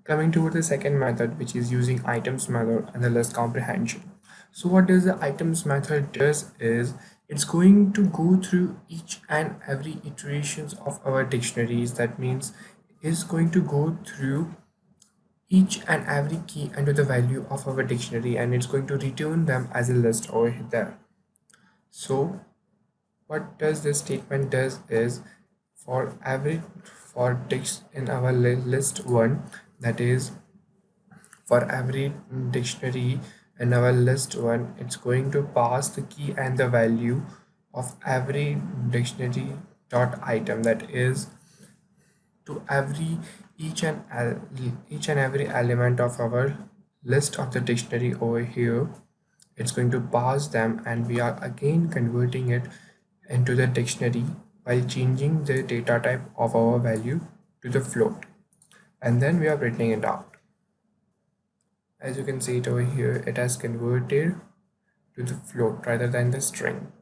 Coming to the second method, which is using items method and the list comprehension. So what does the items method does is it's going to go through each and every iterations of our dictionaries. That means it's going to go through each and every key under the value of our dictionary, and it's going to return them as a list over there. So what does this statement does is for every for dicts in our list one, that is for every dictionary in our list one, it's going to pass the key and the value of every dictionary dot item, that is to every each and every element of our list of the dictionary over here. It's going to pass them, and we are again converting it into the dictionary while changing the data type of our value to the float, and then we are printing it out. As you can see it over here, it has converted to the float rather than the string.